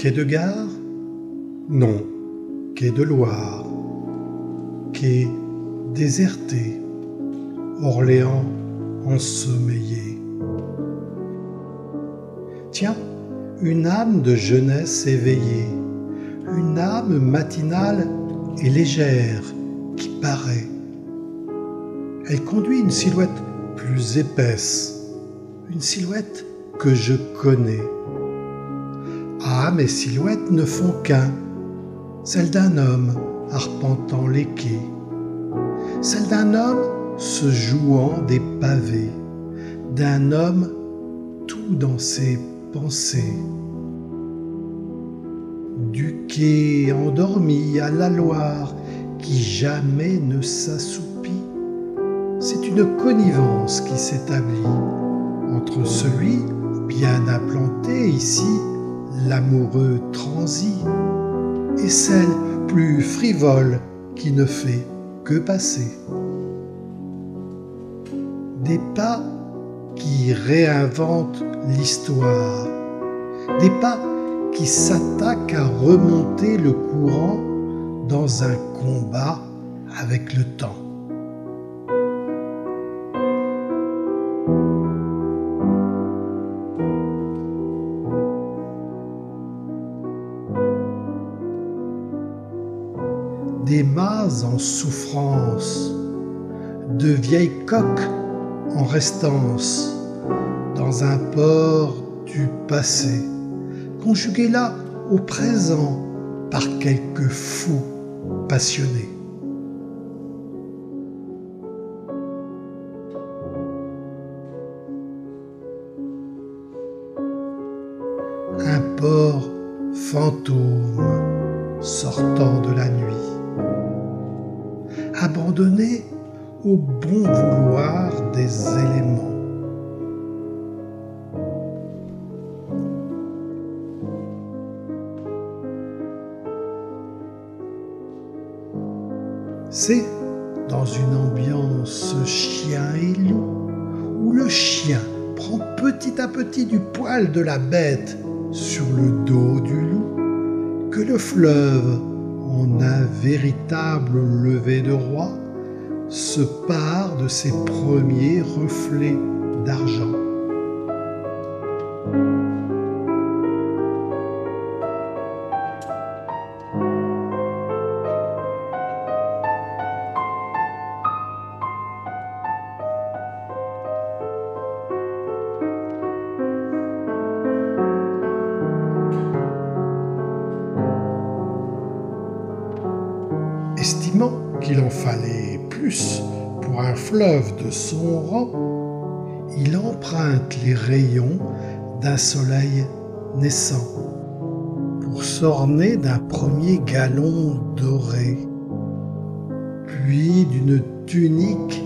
Quai de gare? Non, quai de Loire. Quai déserté, Orléans ensommeillé. Tiens, une âme de jeunesse éveillée, une âme matinale et légère qui paraît. Elle conduit une silhouette plus épaisse, une silhouette que je connais. Ah, mes silhouettes ne font qu'un, celle d'un homme arpentant les quais, celle d'un homme se jouant des pavés, d'un homme tout dans ses pensées. Du quai endormi à la Loire qui jamais ne s'assoupit, c'est une connivence qui s'établit entre celui bien implanté ici, l'amoureux transi, et celle plus frivole qui ne fait que passer. Des pas qui réinventent l'histoire, des pas qui s'attaquent à remonter le courant dans un combat avec le temps. Des mâts en souffrance, de vieilles coques en restance, dans un port du passé, conjugués là au présent par quelques fous passionnés. Un port fantôme sortant de la nuit, abandonné au bon vouloir des éléments. C'est dans une ambiance chien et loup, où le chien prend petit à petit du poil de la bête sur le dos du loup, que le fleuve, en un véritable lever de roi, se pare de ses premiers reflets d'argent. Estimant qu'il en fallait plus pour un fleuve de son rang, il emprunte les rayons d'un soleil naissant pour s'orner d'un premier galon doré, puis d'une tunique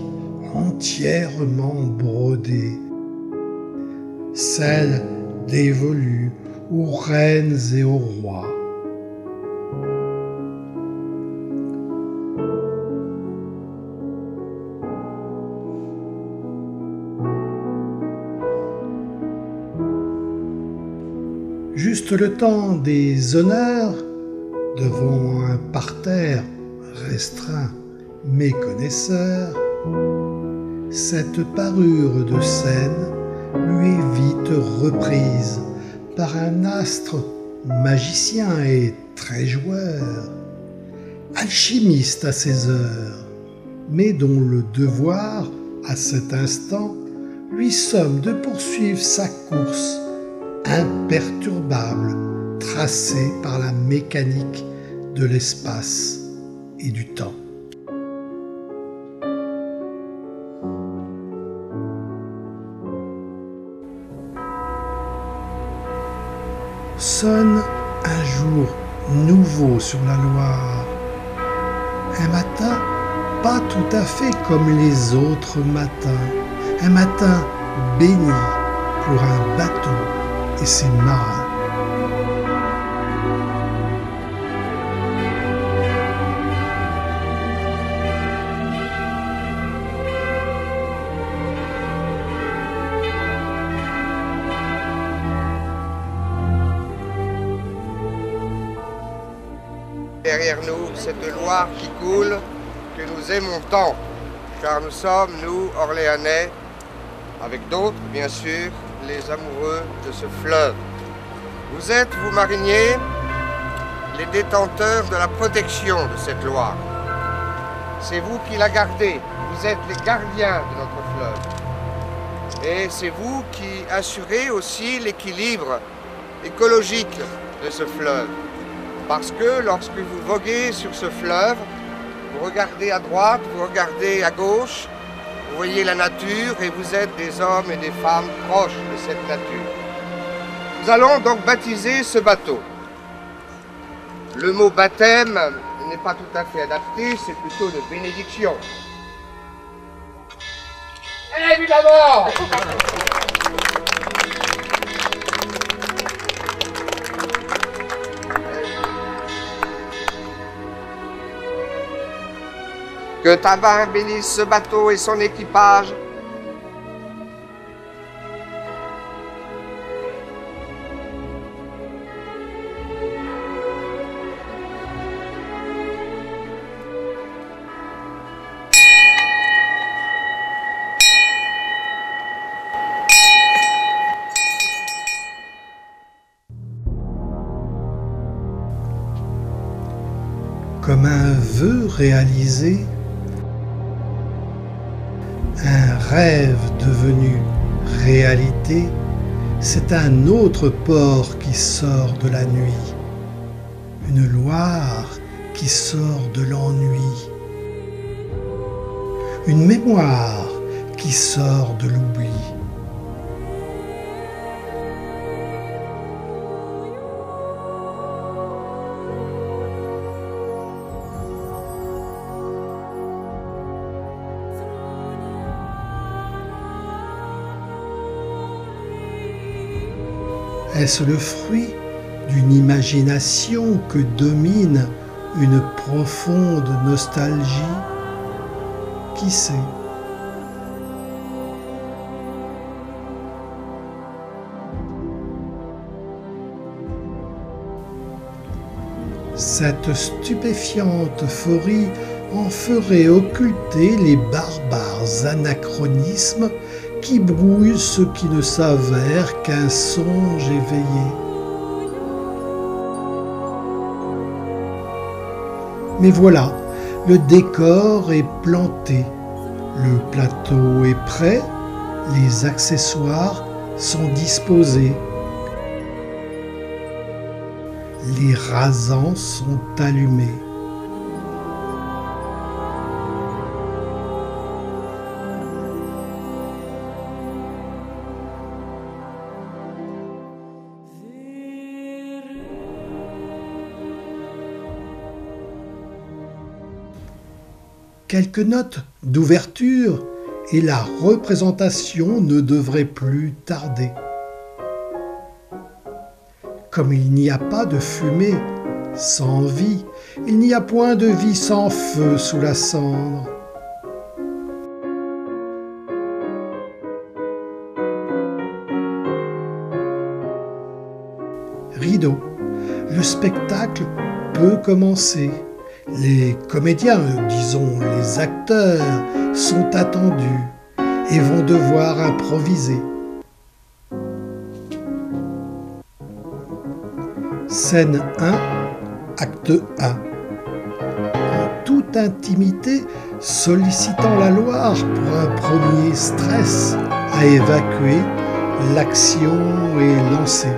entièrement brodée, celle dévolue aux reines et aux rois. Juste le temps des honneurs devant un parterre restreint méconnaisseur, cette parure de scène lui est vite reprise par un astre magicien et très joueur, alchimiste à ses heures, mais dont le devoir, à cet instant, lui somme de poursuivre sa course imperturbable, tracée par la mécanique de l'espace et du temps. Sonne un jour nouveau sur la Loire, un matin pas tout à fait comme les autres matins, un matin béni pour un bateau et ses marins. derrière nous cette Loire qui coule, que nous aimons tant, car nous sommes, nous, Orléanais, avec d'autres, bien sûr, les amoureux de ce fleuve. Vous êtes, vous mariniers, les détenteurs de la protection de cette Loire. C'est vous qui la gardez, vous êtes les gardiens de notre fleuve. Et c'est vous qui assurez aussi l'équilibre écologique de ce fleuve. Parce que lorsque vous voguez sur ce fleuve, vous regardez à droite, vous regardez à gauche, vous voyez la nature et vous êtes des hommes et des femmes proches de cette nature. Nous allons donc baptiser ce bateau. Le mot baptême n'est pas tout à fait adapté, c'est plutôt de bénédiction. Évidemment! Que ta main bénisse ce bateau et son équipage. Comme un vœu réalisé, un rêve devenu réalité, c'est un autre port qui sort de la nuit, une Loire qui sort de l'ennui, une mémoire qui sort de l'oubli. Est-ce le fruit d'une imagination que domine une profonde nostalgie? Qui sait? Cette stupéfiante euphorie en ferait occulter les barbares anachronismes qui brouillent ce qui ne s'avère qu'un songe éveillé. Mais voilà, le décor est planté, le plateau est prêt, les accessoires sont disposés. Les rasants sont allumés. Quelques notes d'ouverture et la représentation ne devrait plus tarder. Comme il n'y a pas de fumée sans vie, il n'y a point de vie sans feu sous la cendre. Rideau, le spectacle peut commencer. Les comédiens, disons les acteurs, sont attendus et vont devoir improviser. Scène 1, acte 1. En toute intimité, sollicitant la Loire pour un premier stress à évacuer, l'action est lancée.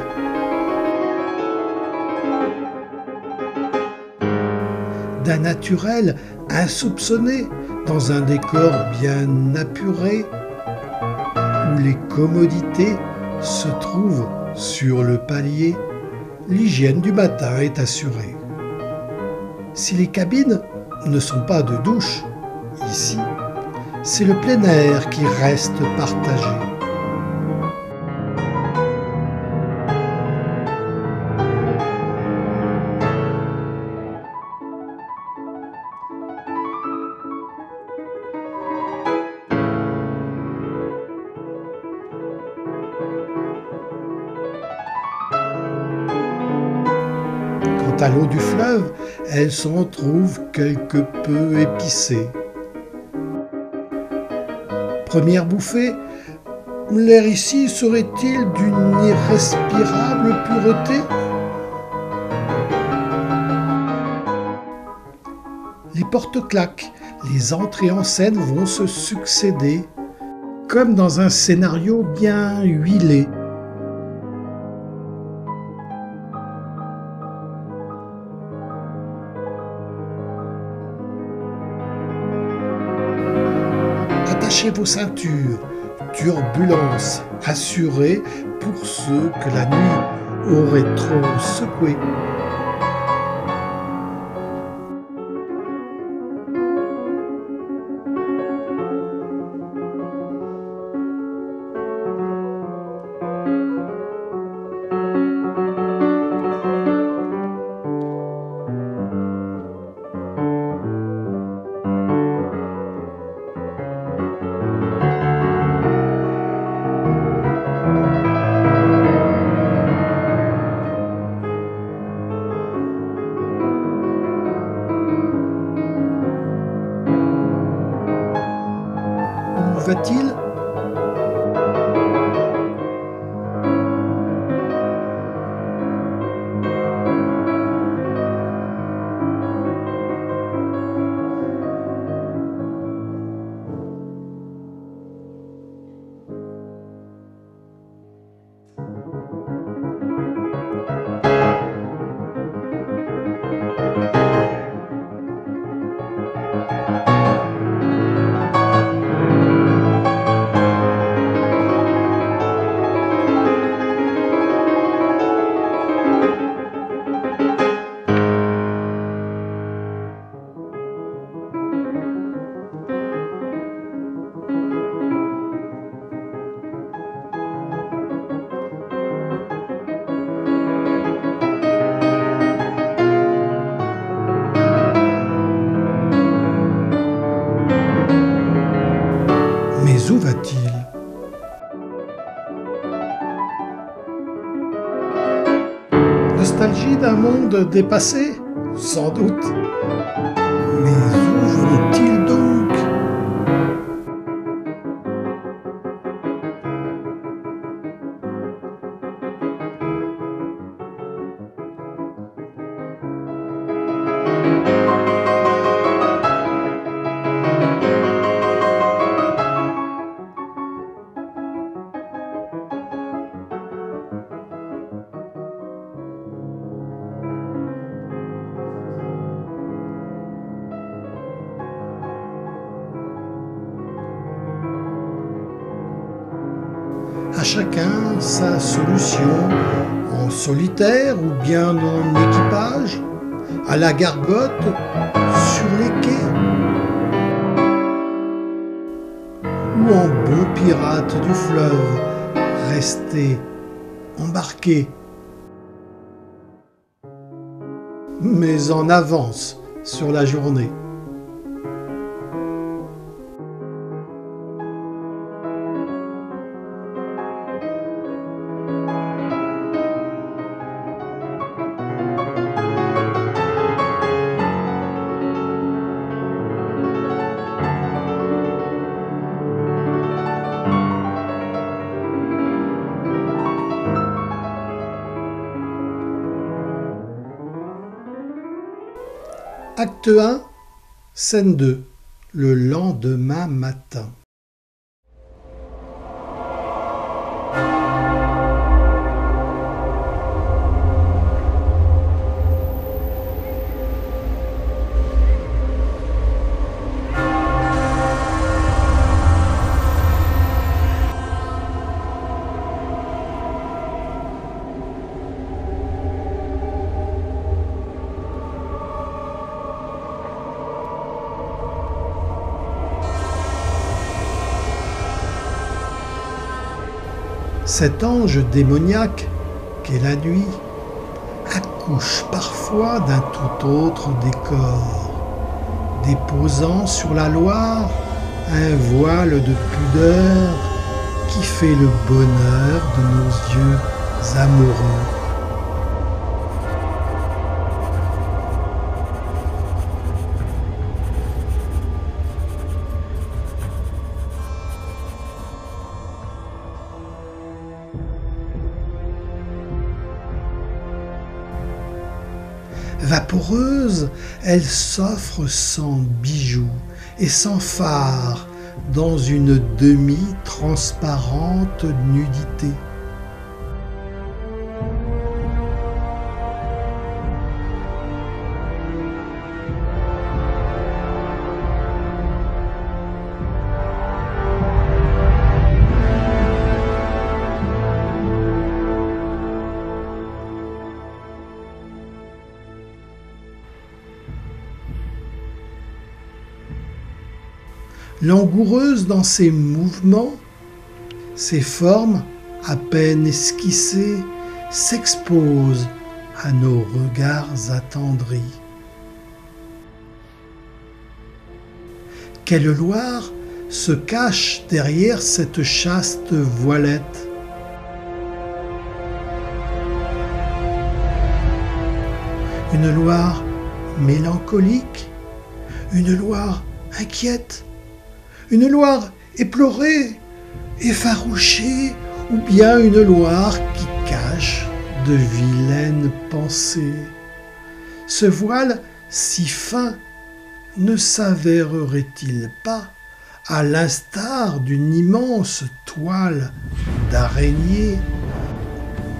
D'un naturel insoupçonné, dans un décor bien apuré, où les commodités se trouvent sur le palier, l'hygiène du matin est assurée. Si les cabines ne sont pas de douche, ici, c'est le plein air qui reste partagé. sont à l'eau du fleuve, elles s'en trouvent quelque peu épicées. Première bouffée, l'air ici serait-il d'une irrespirable pureté? Les portes claquent, les entrées en scène vont se succéder, comme dans un scénario bien huilé. Attachez vos ceintures, turbulence assurée pour ceux que la nuit aurait trop secoués. Où va-t-il? Mais où va-t-il? Nostalgie d'un monde dépassé? Sans doute. Mais où vont-ils donc? À chacun sa solution, en solitaire ou bien en équipage, à la gargote, sur les quais, ou en bon pirate du fleuve, resté embarqué, mais en avance sur la journée. Acte 1, scène 2, le lendemain matin. Cet ange démoniaque qu'est la nuit accouche parfois d'un tout autre décor, déposant sur la Loire un voile de pudeur qui fait le bonheur de nos yeux amoureux. Vaporeuse, elle s'offre sans bijoux et sans phare dans une demi-transparente nudité. Langoureuse dans ses mouvements, ses formes, à peine esquissées, s'exposent à nos regards attendris. Quelle Loire se cache derrière cette chaste voilette? Une Loire mélancolique, une Loire inquiète, une Loire éplorée, effarouchée, ou bien une Loire qui cache de vilaines pensées. Ce voile si fin ne s'avérerait-il pas, à l'instar d'une immense toile d'araignée,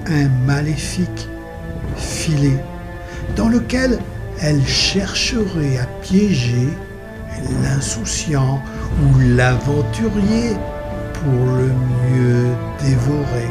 un maléfique filet dans lequel elle chercherait à piéger l'insouciant ou l'aventurier pour le mieux dévorer?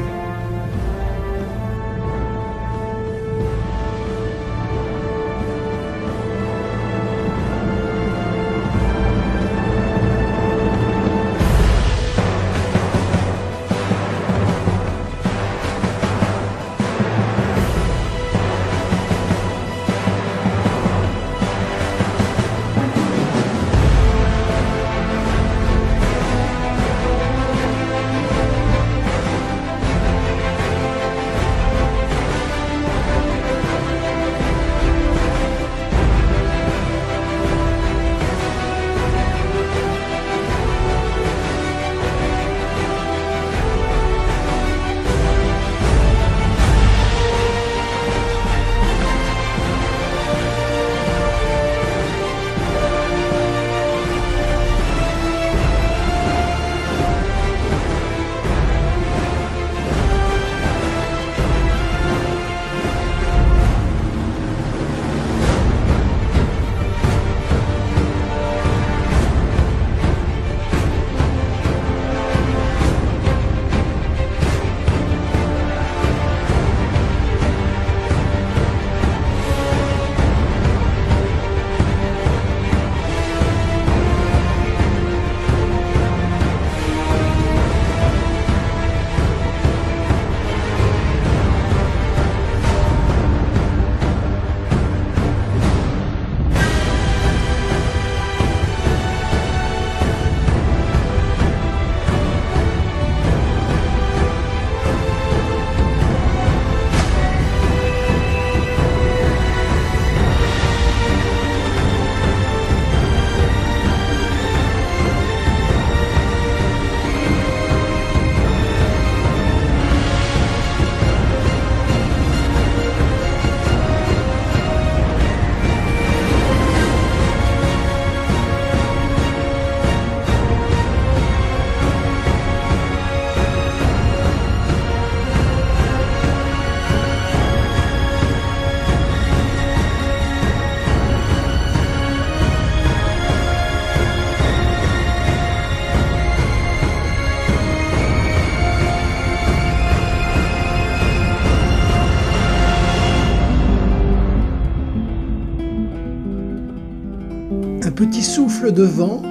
Petit souffle de vent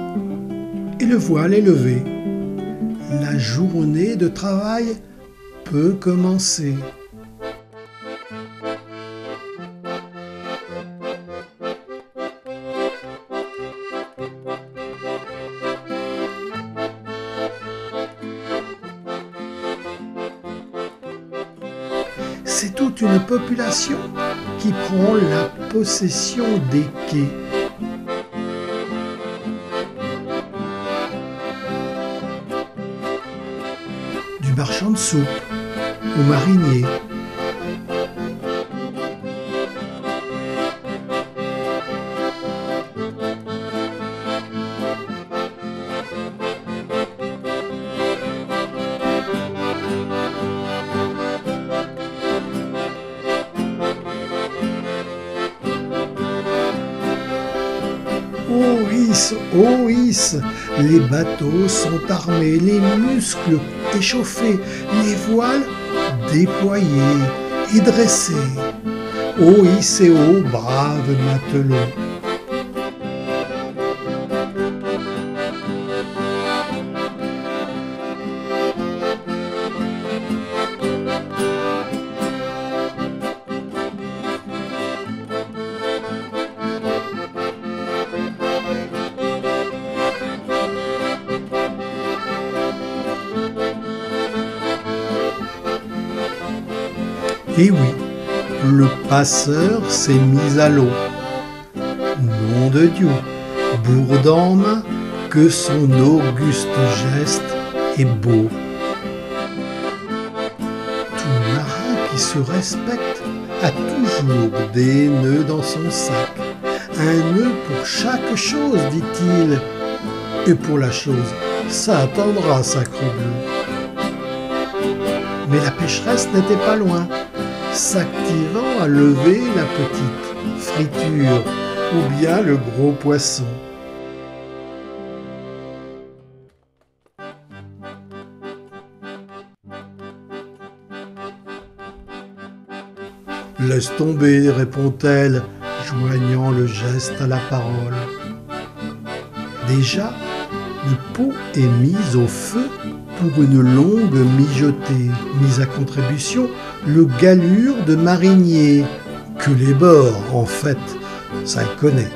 et le voile est levé. La journée de travail peut commencer. C'est toute une population qui prend la possession des quais. Du marchand de soupe au marinier. oh hisse, les bateaux sont armés, les muscles échauffés, les voiles déployés et dressés. Oh hisse et oh, braves matelots. Et oui, le passeur s'est mis à l'eau. Nom de Dieu, bourde en main, que son auguste geste est beau. Tout marin qui se respecte a toujours des nœuds dans son sac. Un nœud pour chaque chose, dit-il. Et pour la chose, ça attendra, sacre bleu. Mais la pécheresse n'était pas loin, s'activant à lever la petite friture ou bien le gros poisson. Laisse tomber, répond-elle, joignant le geste à la parole. Déjà, le pot est mis au feu pour une longue mijotée, mise à contribution le galure de marinier, que les bords, en fait, ça le connaît.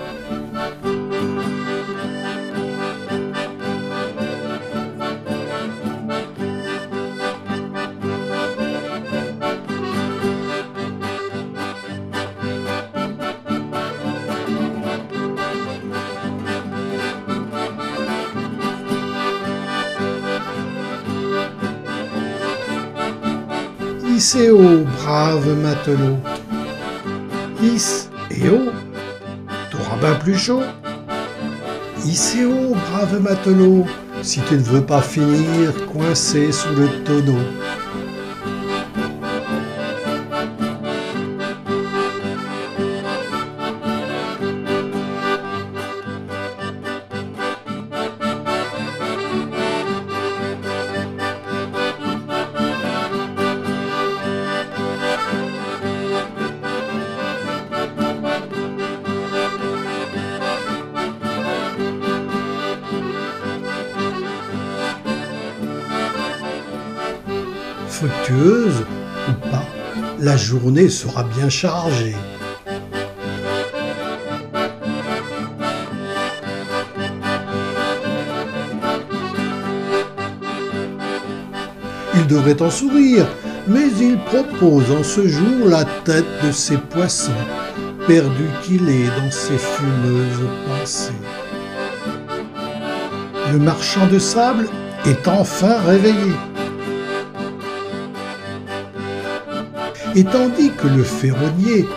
Hisse et oh, brave matelot. Hisse et oh, t'auras bien plus chaud. Hisse et oh, brave matelot, si tu ne veux pas finir coincé sous le tonneau. Fructueuse ou pas, la journée sera bien chargée. Il devrait en sourire, mais il propose en ce jour la tête de ses poissons, perdu qu'il est dans ses fumeuses pensées. Le marchand de sable est enfin réveillé. Et tandis que le ferronnier,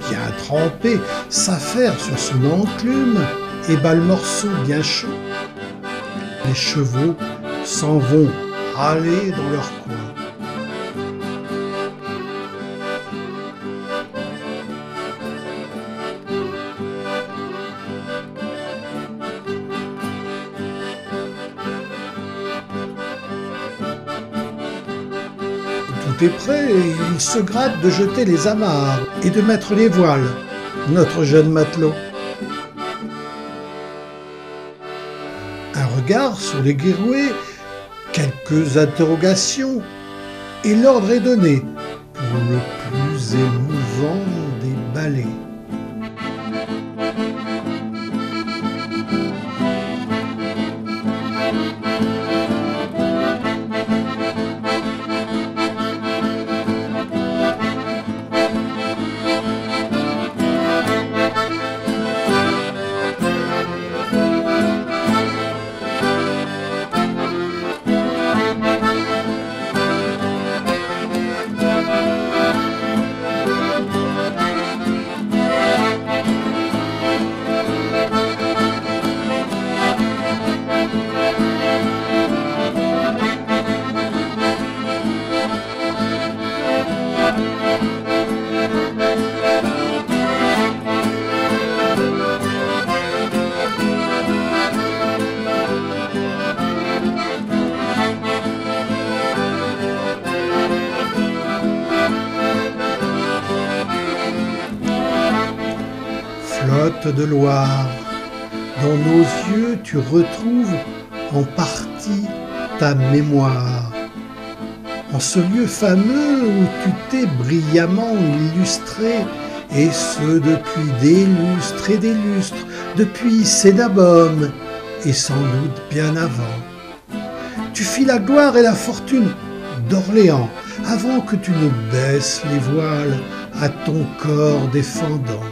bien trempé, s'affaire sur son enclume et bat le morceau bien chaud, les chevaux s'en vont râler dans leur coin. Tout est prêt et il se gratte de jeter les amarres et de mettre les voiles, notre jeune matelot. Un regard sur les guérouets, quelques interrogations, et l'ordre est donné pour le plus émouvant des ballets. côtes de Loire. Dans nos yeux, tu retrouves en partie ta mémoire. En ce lieu fameux où tu t'es brillamment illustré, et ce depuis des lustres et des lustres, depuis Cénabum, et sans doute bien avant. Tu fis la gloire et la fortune d'Orléans, avant que tu ne baisses les voiles à ton corps défendant.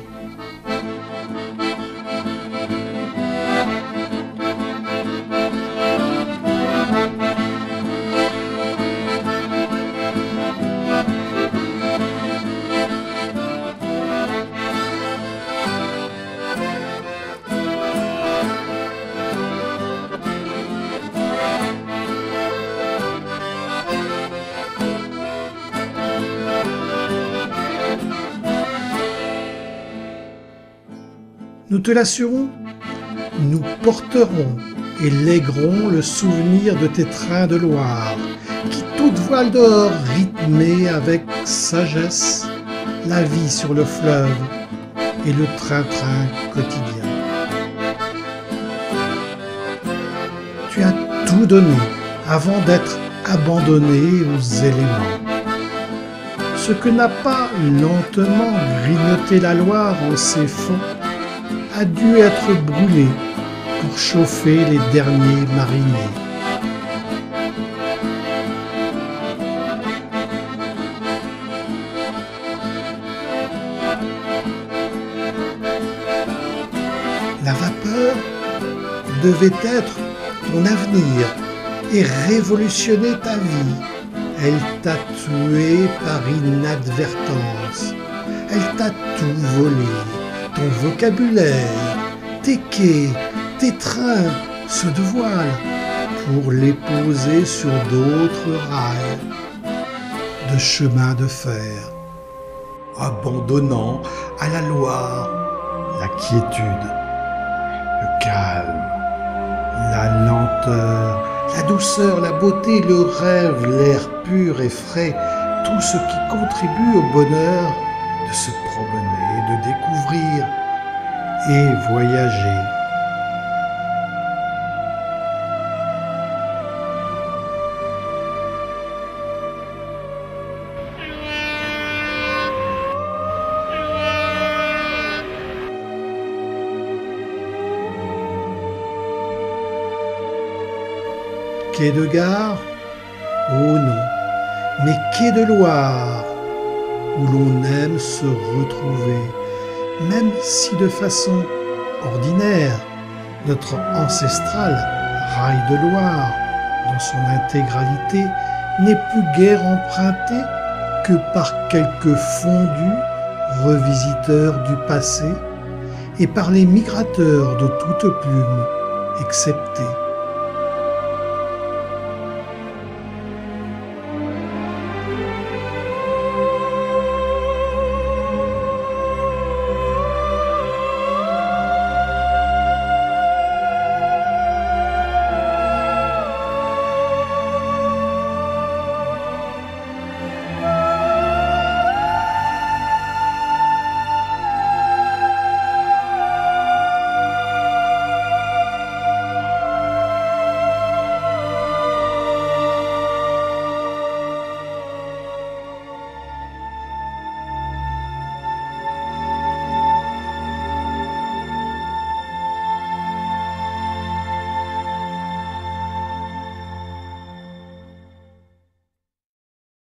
Nous te l'assurons, nous porterons et léguerons le souvenir de tes trains de Loire, qui toutes voiles d'or rythmaient avec sagesse la vie sur le fleuve et le train-train quotidien. Tu as tout donné avant d'être abandonné aux éléments. Ce que n'a pas lentement grignoté la Loire en ses fonds a dû être brûlé pour chauffer les derniers mariners. La vapeur devait être ton avenir et révolutionner ta vie. Elle t'a tué par inadvertance. Elle t'a tout volé. Ton vocabulaire, tes quais, tes trains, ceux de voile, pour les poser sur d'autres rails de chemin de fer, abandonnant à la Loire la quiétude, le calme, la lenteur, la douceur, la beauté, le rêve, l'air pur et frais, tout ce qui contribue au bonheur de se promener, de découvrir et voyager. Quai de gare? Oh non, mais quai de Loire, où l'on aime se retrouver, même si de façon ordinaire, notre ancestral rail de Loire, dans son intégralité, n'est plus guère emprunté que par quelques fondus revisiteurs du passé et par les migrateurs de toutes plumes, exceptés.